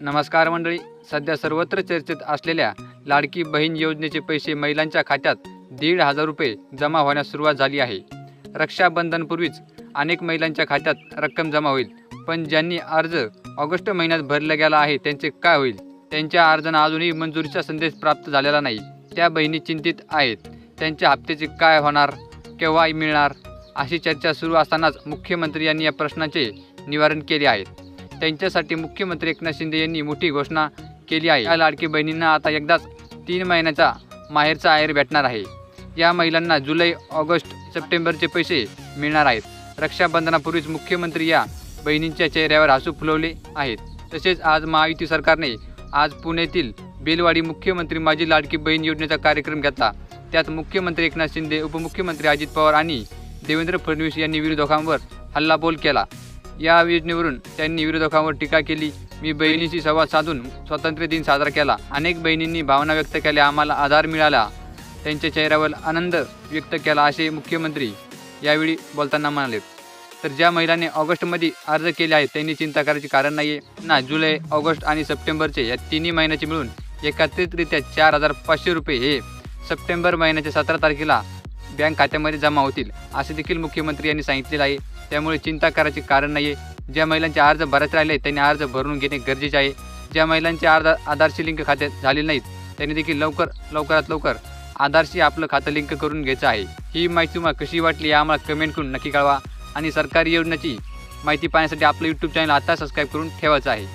नमस्कार मंडळी, सध्या सर्वत्र चर्चेत असलेल्या लाडकी बहीण योजनेचे पैसे महिलांच्या खात्यात 1,500 रुपये जमा होण्यास सुरुवात झाली आहे। रक्षाबंधनपूर्वीच अनेक महिलांच्या खात्यात रक्कम जमा होईल, पण ज्यांनी अर्ज ऑगस्ट महिन्यात भरला गेला आहे त्यांचे काय होईल? त्यांच्या अर्जांना अजूनही मंजुरीचा संदेश प्राप्त झालेला नाही। त्या बहिणी चिंतित आहेत, त्यांच्या हप्त्याचे काय होणार, केव्हा मिळणार, अशी चर्चा सुरू असतानाच मुख्यमंत्री यांनी या प्रश्नाचे निवारण केले आहे। त्यांच्यासाठी मुख्यमंत्री एकनाथ शिंदे यांनी मोठी घोषणा केली आहे। या लाडकी बहिणींना आता एकदाच 3 महिन्याचा माहेरचा आहेर भेटणार आहे। या महिलांना जुलै, ऑगस्ट, सप्टेंबरचे पैसे मिळणार आहेत। रक्षाबंधनापूर्वीच मुख्यमंत्री या बहिणींच्या चेहऱ्यावर हसू फुलवले आहेत। तसेच आज महायुती सरकारने आज पुण्यातील बेलवाडी मुख्यमंत्री माझी लाडकी बहीण योजनेचा कार्यक्रम घेतला। त्यात मुख्यमंत्री एकनाथ शिंदे, उपमुख्यमंत्री अजित पवार आणि देवेंद्र फडणवीस यांनी विरोधकांवर हल्लाबोल केला। या योजनेवरून त्यांनी विरोधकांवर टीका केली। मी बहिणीशी संवाद साधून स्वातंत्र्य दिन साजरा केला। अनेक बहिणींनी भावना व्यक्त केल्या, आम्हाला आधार मिळाला, त्यांच्या चेहऱ्यावर आनंद व्यक्त केला, असे मुख्यमंत्री यावेळी बोलताना म्हणाले। तर ज्या महिलांनी ऑगस्टमध्ये अर्ज केले आहेत त्यांनी चिंता करायची कारण नाही ना। जुलै, ऑगस्ट आणि सप्टेंबरचे या तिन्ही महिन्याचे मिळून एकत्रितरित्या 4,500 रुपये हे सप्टेंबर महिन्याच्या 17 तारखेला बँक खात्यामध्ये जमा होतील, असे देखील मुख्यमंत्री यांनी सांगितलेले आहे। त्यामुळे चिंता करायची कारण नाही आहे। ज्या महिलांचे अर्ज भरायचे राहिले त्यांनी अर्ज भरून घेणे गरजेचे आहे। ज्या महिलांचे आधारशी लिंक खात्यात झालेले नाहीत त्यांनी देखील लवकरात लवकर आधारशी आपलं खातं लिंक करून घ्यायचं आहे। ही माहिती तुम्हाला कशी वाटली आम्हाला कमेंट करून नक्की कळवा आणि सरकारी योजनेची माहिती पाहण्यासाठी आपलं YouTube चॅनल आता सबस्क्राईब करून ठेवायचं आहे।